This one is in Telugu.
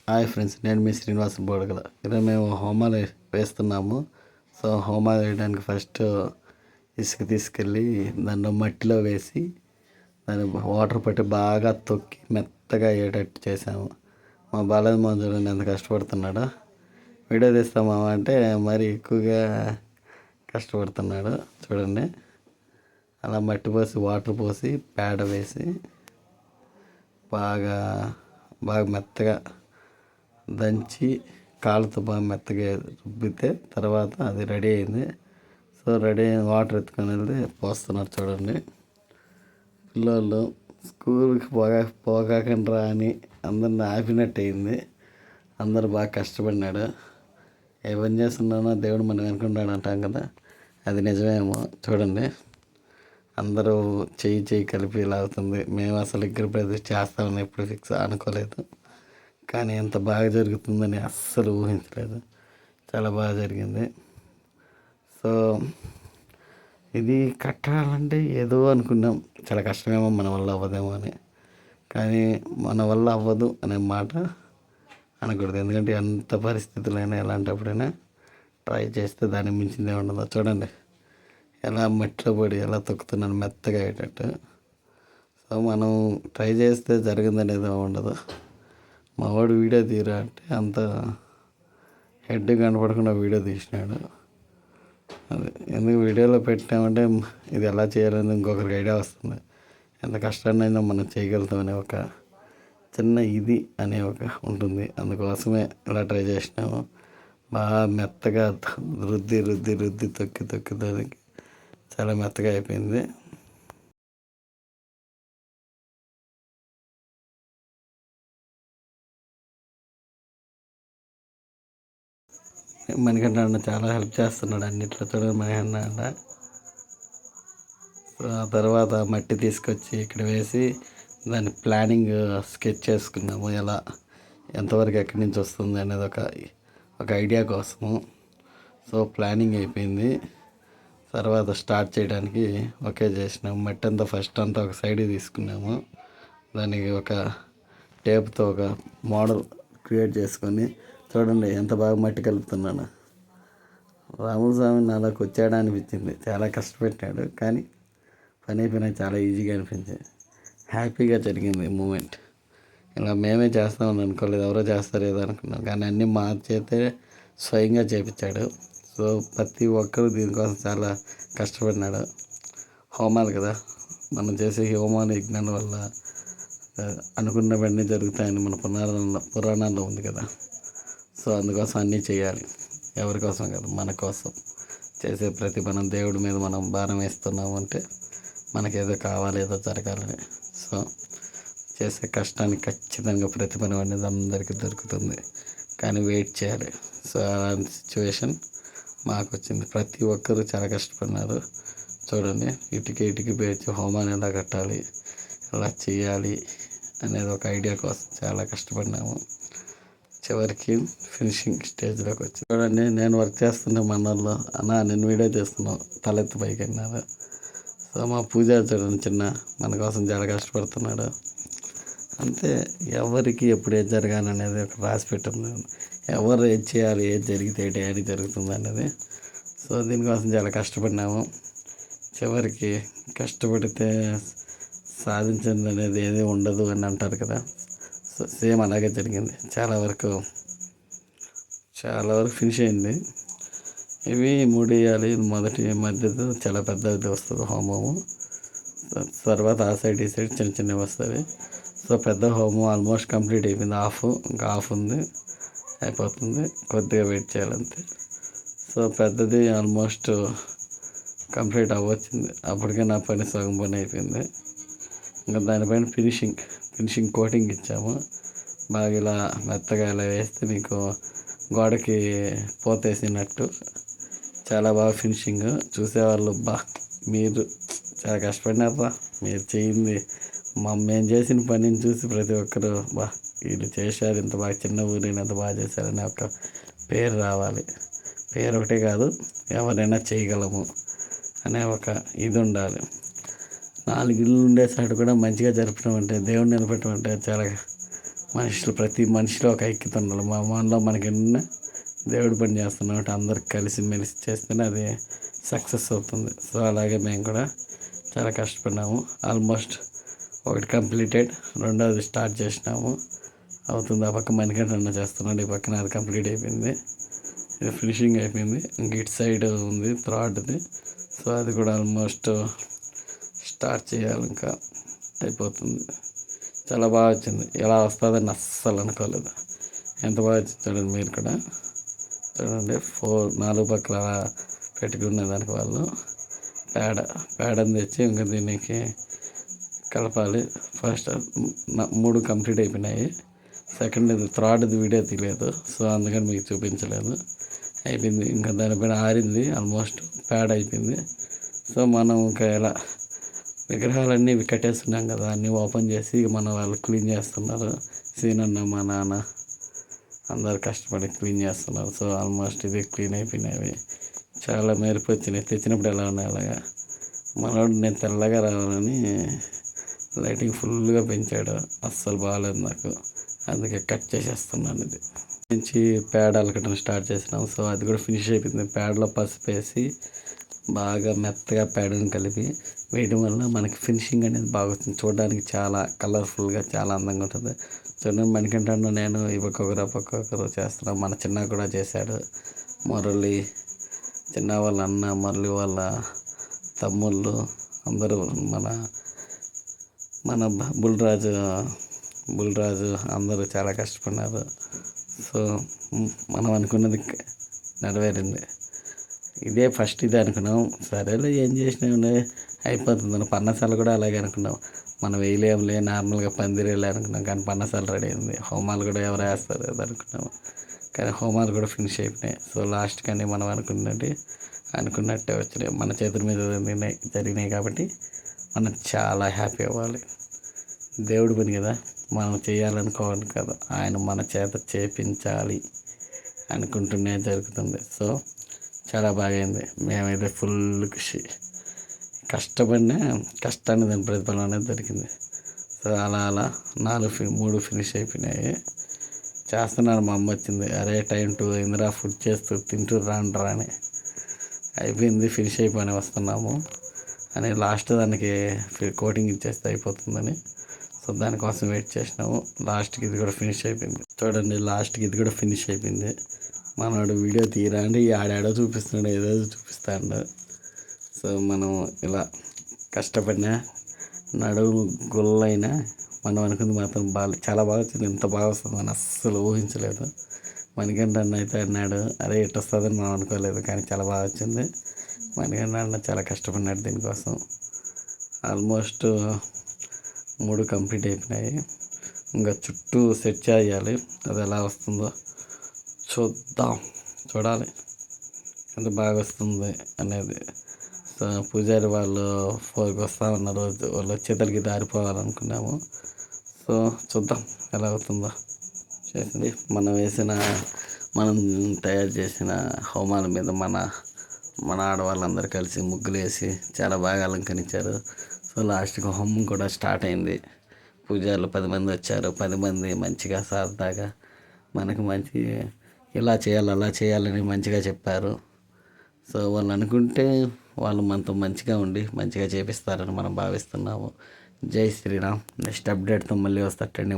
హాయ్ ఫ్రెండ్స్, నేను మీ శ్రీనివాస్ బోడగల. ఈరోజు మేము హోమాలు వేస్తున్నాము. సో హోమాలు వేయడానికి ఫస్ట్ ఇసుక తీసుకెళ్ళి దాన్ని మట్టిలో వేసి దాన్ని వాటర్ పట్టి బాగా తొక్కి మెత్తగా అయ్యేటట్టు చేసాము. మా బాలాజీ మామ చూడండి ఎంత కష్టపడుతున్నాడో. వీడియో తీస్తామా అంటే మరి ఎక్కువగా కష్టపడుతున్నాడు. చూడండి, అలా మట్టి పోసి వాటర్ పోసి పేడ వేసి బాగా బాగా మెత్తగా దంచి కాళ్ళతో బాగా మెత్తగా రుబ్బితే తర్వాత అది రెడీ అయింది. సో రెడీ అయిన వాటర్ ఎత్తుకొని వెళ్ళి పోస్తున్నారు. చూడండి, పిల్లలు స్కూల్కి పోగాకండ్రా అని అందరిని ఆపినట్టు అయింది. అందరూ బాగా కష్టపడినాడు. ఏ పని చేస్తున్నానో దేవుడు మనం అనుకుంటాడు అంటాం కదా, అది నిజమేమో. చూడండి, అందరూ చెయ్యి కలిపి ఇలా అవుతుంది. మేము అసలు ఇక్కడ ప్రదేశ్ చేస్తామని ఎప్పుడు ఫిక్స్ అనుకోలేదు, కానీ ఎంత బాగా జరుగుతుందని అస్సలు ఊహించలేదు. చాలా బాగా జరిగింది. సో ఇది కట్టాలంటే ఏదో అనుకున్నాం, చాలా కష్టమేమో, మన వల్ల అవ్వదేమో అని. కానీ మన వల్ల అవ్వదు అనే మాట అనకూడదు. ఎందుకంటే ఎంత పరిస్థితులైనా ఎలాంటప్పుడైనా ట్రై చేస్తే దాన్ని మించిందే ఉండదు. చూడండి, ఎలా మట్టిలో పడి ఎలా తొక్కుతున్నాను మెత్తగా అయ్యేటట్టు. సో మనం ట్రై చేస్తే జరిగిందనేది ఉండదు. మా వాడు వీడియో తీరా అంటే అంత హెడ్ కనపడకుండా వీడియో తీసినాడు. అది ఎందుకు వీడియోలో పెట్టామంటే ఇది ఎలా చేయాలని ఇంకొకరికి ఐడియా వస్తుంది. ఎంత కష్టాన్నైనా మనం చేయగలుగుతామనే ఒక చిన్న ఇది అనే ఒక ఉంటుంది. అందుకోసమే ఇలా ట్రై చేసినాము. బాగా మెత్తగా రుద్ది రుద్ది రుద్ది తొక్కి తొక్కి తొక్కి చాలా మెత్తగా అయిపోయింది. మణికంఠ అన్న చాలా హెల్ప్ చేస్తున్నాడు అన్నిట్లో. చూడండి, మణికంఠ అన్న. ఆ తర్వాత మట్టి తీసుకొచ్చి ఇక్కడ వేసి దాని ప్లానింగ్ స్కెచ్ చేసుకున్నాము. ఎలా ఎంతవరకు ఎక్కడి నుంచి వస్తుంది అనేది ఒక ఐడియా కోసము. సో ప్లానింగ్ అయిపోయింది. తర్వాత స్టార్ట్ చేయడానికి ఓకే చేసినాము. మట్టి అంతా ఫస్ట్ అంతా ఒక సైడ్ తీసుకున్నాము. దానికి ఒక టేప్తో ఒక మోడల్ క్రియేట్ చేసుకొని, చూడండి ఎంత బాగా మట్టి కలుపుతున్నాను. రాముల స్వామి నాలోకి వచ్చాడా అనిపించింది. చాలా కష్టపెట్టాడు, కానీ పని అయిపోయినా చాలా ఈజీగా అనిపించింది. హ్యాపీగా జరిగింది మూమెంట్. ఇలా మేమే చేస్తామని అనుకోలేదు, ఎవరో చేస్తారు ఏదో అనుకున్నాం, కానీ అన్నీ మా చేతే స్వయంగా చేపించాడు. సో ప్రతి ఒక్కరు దీనికోసం చాలా కష్టపడినాడు. హోమాలు కదా, మనం చేసే హోమాలు యజ్ఞాల వల్ల అనుకున్నవన్నీ జరుగుతాయని మన పురాణాల్లో ఉంది కదా. సో అందుకోసం అన్నీ చేయాలి. ఎవరి కోసం కాదు, మన కోసం చేసే ప్రతి మనం దేవుడి మీద మనం భారం వేస్తున్నాము అంటే మనకేదో కావాలి, ఏదో జరగాలని. సో చేసే కష్టానికి ఖచ్చితంగా ప్రతిఫలం అనేది అందరికీ దొరుకుతుంది, కానీ వెయిట్ చేయాలి. సో అలాంటి సిచ్యువేషన్ మాకు వచ్చింది. ప్రతి ఒక్కరూ చాలా కష్టపడినారు. చూడండి, ఇటుకి పేర్చి హోమాన్ని ఎలా కట్టాలి, ఎలా చేయాలి అనేది ఒక ఐడియా కోసం చాలా కష్టపడినాము. చివరికి ఫినిషింగ్ స్టేజ్లోకి వచ్చి చూడండి, నేను వర్క్ చేస్తున్న మనల్లో అన్నా నేను వీడియో చేస్తున్నావు తలెత్తి పైకి అన్నారు. సో మా పూజ చూడండి, చిన్న మన కోసం చాలా కష్టపడుతున్నాడు. అంతే, ఎవరికి ఎప్పుడు ఏది జరగాలనేది ఒక రాసి పెట్టింది. ఎవరు ఏది చేయాలి, ఏది జరిగితే ఏది జరుగుతుంది అనేది. సో దీనికోసం చాలా కష్టపడినాము. చివరికి కష్టపడితే సాధించింది అనేది ఏది ఉండదు అని అంటారు కదా. సో సేమ్ అలాగే జరిగింది. చాలా వరకు ఫినిష్ అయింది. ఇవి 3 వేయాలి. మొదటి మధ్యలో చాలా పెద్దది వస్తుంది హోమము. తర్వాత ఆ సైడ్ ఈ సైడ్ చిన్న చిన్నవి వస్తుంది. సో పెద్ద హోమం ఆల్మోస్ట్ కంప్లీట్ అయిపోయింది. ఇంకా హాఫ్ ఉంది, అయిపోతుంది. కొద్దిగా వెయిట్ చేయాలంతే. సో పెద్దది ఆల్మోస్ట్ కంప్లీట్ అవ్వచ్చింది. అప్పటికే నా పని సగం పని అయిపోయింది. ఇంకా దానిపైన ఫినిషింగ్ కోటింగ్ ఇచ్చాము. బాగా ఇలా మెత్తగా ఇలా వేస్తే మీకు గోడకి పోతేసినట్టు చాలా బాగా ఫినిషింగ్. చూసేవాళ్ళు మీరు చాలా కష్టపడినారా, మీరు చేయింది మేము చేసిన పనిని చూసి ప్రతి ఒక్కరు వీళ్ళు చేశారు, ఇంత బాగా చిన్న ఊరిని ఎంత బాగా చేశారని ఒక పేరు రావాలి. పేరు ఒకటే కాదు, ఎవరైనా చేయగలము అనే ఒక ఇది ఉండాలి. 4 ఇళ్ళు ఉండేసాడు కూడా మంచిగా జరపడం అంటే, దేవుడిని నిలబెట్టడం అంటే చాలా ప్రతి మనిషిలో ఒక ఐక్యత ఉండాలి. మనలో మనకి ఎన్న దేవుడి పని చేస్తున్నాం అంటే అందరు కలిసి మెలిసి చేస్తేనే అది సక్సెస్ అవుతుంది. సో అలాగే మేము కూడా చాలా కష్టపడినాము. ఆల్మోస్ట్ ఒకటి కంప్లీటెడ్, రెండోది స్టార్ట్ చేసినాము, అవుతుంది. ఆ పక్క మణికంఠ చేస్తున్నాడు, ఈ పక్కన అది కంప్లీట్ అయిపోయింది, ఇది ఫినిషింగ్ అయిపోయింది. ఇంక ఇటు సైడ్ ఉంది థ్రాడ్ది. సో అది కూడా ఆల్మోస్ట్ స్టార్ట్ చేయాలి, ఇంకా అయిపోతుంది. చాలా బాగా వచ్చింది. ఎలా వస్తుందని అస్సలు అనుకోలేదు. ఎంత బాగా వచ్చింది చూడండి మీరు కూడా. చూడండి 4 పక్కల పెట్టుకునే దానికి వాళ్ళు పేడని తెచ్చి ఇంకా దీనికి కలపాలి. ఫస్ట్ 3 కంప్లీట్ అయిపోయినాయి. సెకండ్ థర్డ్ది వీడియో తీయలేదు, సో అందుకని మీకు చూపించలేదు. అయిపోయింది, ఇంకా దానిపైన ఆరింది, ఆల్మోస్ట్ పేడ అయిపోయింది. సో మనం ఇంకా ఎలా విగ్రహాలన్నీ కట్టేస్తున్నాం కదా, అన్నీ ఓపెన్ చేసి మన వాళ్ళు క్లీన్ చేస్తున్నారు. సీనన్న మా నాన్న అందరు కష్టపడి క్లీన్ చేస్తున్నారు. సో ఆల్మోస్ట్ ఇది క్లీన్ అయిపోయినవి. చాలా మెరుపు వచ్చినాయి. తెచ్చినప్పుడు ఎలా ఉన్నాయి అలాగా. మనోడు నేను తెల్లగా రావాలని లైటింగ్ ఫుల్గా పెంచాడు, అస్సలు బాగాలేదు నాకు, అందుకే కట్ చేసేస్తున్నాను. ఇది నుంచి పేడ అలకటం స్టార్ట్ చేసినాం. సో అది కూడా ఫినిష్ అయిపోయింది. పేడలో పసుపు వేసి బాగా మెత్తగా పేడను కలిపి వేయడం వల్ల మనకి ఫినిషింగ్ అనేది బాగా వస్తుంది. చూడడానికి చాలా కలర్ఫుల్గా చాలా అందంగా ఉంటుంది. చూడండి మణికంఠ నేను ఈ పక్కొకరు చేస్తున్నాం. మన చిన్న కూడా చేశాడు. మురళి చిన్న వాళ్ళ అన్న, మురళి వాళ్ళ తమ్ముళ్ళు అందరూ, మన బుల్రాజు అందరూ చాలా కష్టపడినారు. సో మనం అనుకున్నది నెరవేరింది. ఇదే ఫస్ట్ ఇది అనుకున్నాం, సరేలే ఏం చేసినా అయిపోతుంది. పన్నసాల కూడా అలాగే అనుకున్నాం, మనం వేయలేములే నార్మల్గా పందిరేలే అనుకున్నాం, కానీ పన్నసాల రెడీ అయింది. హోమాలు కూడా ఎవరు వేస్తారు అది అనుకున్నాము, కానీ హోమాలు కూడా ఫినిష్ అయిపోయినాయి. సో లాస్ట్ కానీ మనం అనుకున్నట్టే వచ్చినాయి, మన చేతుల మీద జరిగినాయి. కాబట్టి మనం చాలా హ్యాపీ అవ్వాలి. దేవుడి పని కదా, మనం చేయాలనుకోవాలి కదా, ఆయన మన చేత చేపించాలి అనుకుంటూనే జరుగుతుంది. సో చాలా బాగైంది. మేమైతే ఫుల్ కష్టపడినా కష్టాన్ని దాని ప్రతిఫలం అనేది దొరికింది. సో అలా 3 ఫినిష్ అయిపోయినాయి. చేస్తున్నారు. మా అమ్మ వచ్చింది, అరే టైం 2 అయిందిరా, ఫుడ్ చేస్తూ తింటూ రాండ్రా అని. అయిపోయింది, ఫినిష్ అయిపోయి వస్తున్నాము అని లాస్ట్ దానికి కోటింగ్ ఇచ్చేస్తే అయిపోతుందని. సో దానికోసం వెయిట్ చేసినాము. లాస్ట్కి ఇది కూడా ఫినిష్ అయిపోయింది. చూడండి లాస్ట్కి ఇది కూడా ఫినిష్ అయిపోయింది. మనవాడు వీడియో తీరా అంటే ఆడాడో చూపిస్తున్నాడు, ఏదో చూపిస్తాడు. సో మనం ఇలా కష్టపడినా నడుము గుల్లైనా మనం అనుకుంది మాత్రం చాలా బాగా వచ్చింది. ఎంత బాగా వస్తుందని అస్సలు ఊహించలేదు. మణికంఠ అన్న అయితే అన్నాడు, అరే ఇటు వస్తుందని మనం అనుకోలేదు, కానీ చాలా బాగా వచ్చింది. మణికంఠ అన్న చాలా కష్టపడినాడు దీనికోసం. ఆల్మోస్ట్ 3 కంప్లీట్ అయిపోయినాయి. ఇంకా చుట్టూ సెట్ చేయాలి, అది ఎలా వస్తుందో చూడాలి ఎంత బాగా వస్తుంది అనేది. సో పూజారి వాళ్ళు 4కి వస్తూ ఉన్నారు, వాళ్ళు వచ్చేతలకి దారిపోవాలనుకున్నాము. సో చూద్దాం ఎలా అవుతుందో. చేసింది మనం తయారు చేసిన హోమాల మీద మన ఆడవాళ్ళందరూ కలిసి ముగ్గులు వేసి చాలా బాగా అలంకరించారు. సో లాస్ట్కి హోమం కూడా స్టార్ట్ అయింది. పూజారులు 10 మంది వచ్చారు. 10 మంది మంచిగా సరదాగా మనకు మంచి ఇలా చేయాలి అలా చేయాలని మంచిగా చెప్పారు. సో వాళ్ళు అనుకుంటే వాళ్ళు మనతో మంచిగా ఉండి మంచిగా చేపిస్తారని మనం భావిస్తున్నాము. జై శ్రీరామ్. నెక్స్ట్ అప్డేట్తో మళ్ళీ వస్తాటండి.